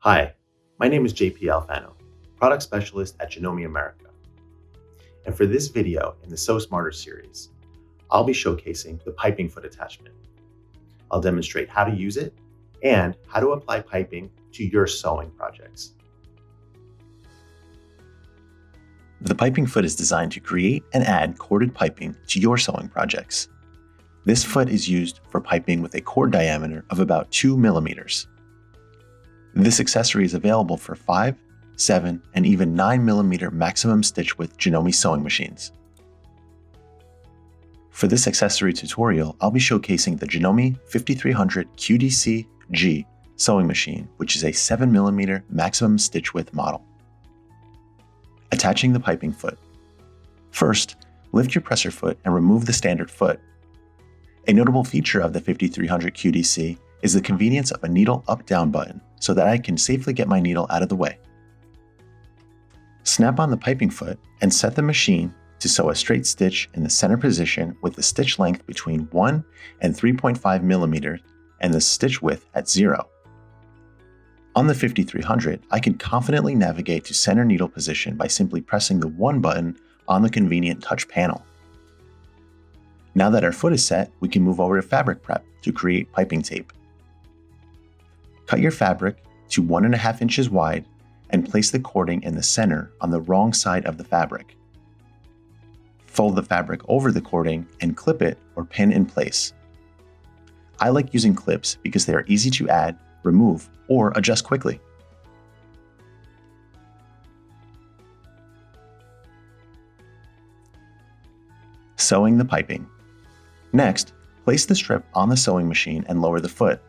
Hi, my name is JP Alfano, Product Specialist at Janome America. And for this video in the Sew Smarter series, I'll be showcasing the piping foot attachment. I'll demonstrate how to use it and how to apply piping to your sewing projects. The piping foot is designed to create and add corded piping to your sewing projects. This foot is used for piping with a cord diameter of about 2 millimeters. This accessory is available for 5, 7, and even 9 millimeter maximum stitch width Janome sewing machines. For this accessory tutorial, I'll be showcasing the Janome 5300 QDC-G sewing machine, which is a 7 millimeter maximum stitch width model. Attaching the piping foot. First, lift your presser foot and remove the standard foot. A notable feature of the 5300 QDC is the convenience of a needle up-down button so that I can safely get my needle out of the way. Snap on the piping foot and set the machine to sew a straight stitch in the center position with the stitch length between 1 and 3.5 millimeters and the stitch width at 0. On the 5300, I can confidently navigate to center needle position by simply pressing the 1 button on the convenient touch panel. Now that our foot is set, we can move over to fabric prep to create piping tape. Cut your fabric to 1.5 inches wide and place the cording in the center on the wrong side of the fabric. Fold the fabric over the cording and clip it or pin in place. I like using clips because they are easy to add, remove, or adjust quickly. Sewing the piping. Next, place the strip on the sewing machine and lower the foot.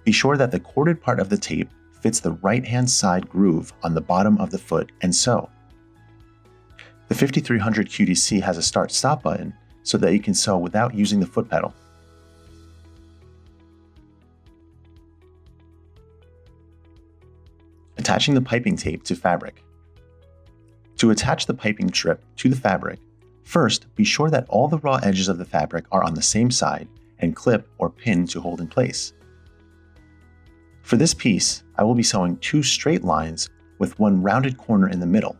Be sure that the corded part of the tape fits the right-hand side groove on the bottom of the foot and sew. The 5300 QDC has a start-stop button so that you can sew without using the foot pedal. Attaching the piping tape to fabric. To attach the piping strip to the fabric, first be sure that all the raw edges of the fabric are on the same side and clip or pin to hold in place. For this piece, I will be sewing 2 straight lines with 1 rounded corner in the middle.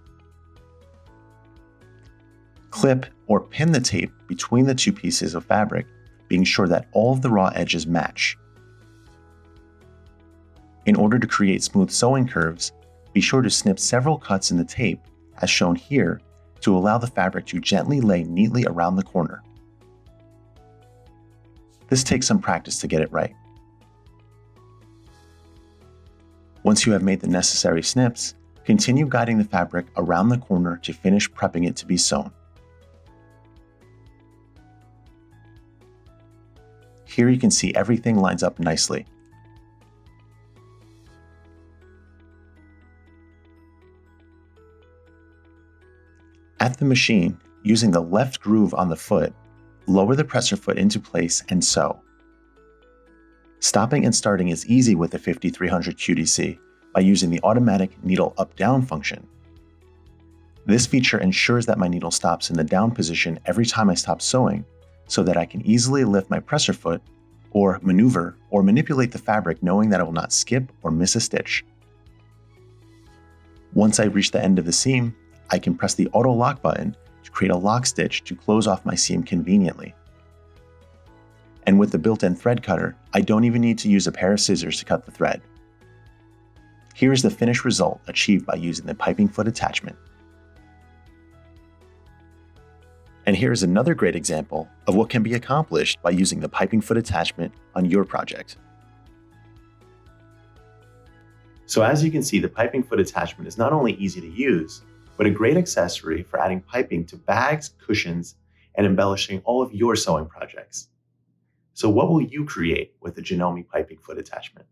Clip or pin the tape between the 2 pieces of fabric, being sure that all of the raw edges match. In order to create smooth sewing curves, be sure to snip several cuts in the tape, as shown here, to allow the fabric to gently lay neatly around the corner. This takes some practice to get it right. Once you have made the necessary snips, continue guiding the fabric around the corner to finish prepping it to be sewn. Here you can see everything lines up nicely. At the machine, using the left groove on the foot, lower the presser foot into place and sew. Stopping and starting is easy with the 5300 QDC by using the automatic needle up-down function. This feature ensures that my needle stops in the down position every time I stop sewing, so that I can easily lift my presser foot, or maneuver or manipulate the fabric knowing that I will not skip or miss a stitch. Once I reach the end of the seam, I can press the auto lock button to create a lock stitch to close off my seam conveniently. And with the built-in thread cutter, I don't even need to use a pair of scissors to cut the thread. Here is the finished result achieved by using the piping foot attachment. And here is another great example of what can be accomplished by using the piping foot attachment on your project. So as you can see, the piping foot attachment is not only easy to use, but a great accessory for adding piping to bags, cushions, and embellishing all of your sewing projects. So what will you create with the Janome piping foot attachment?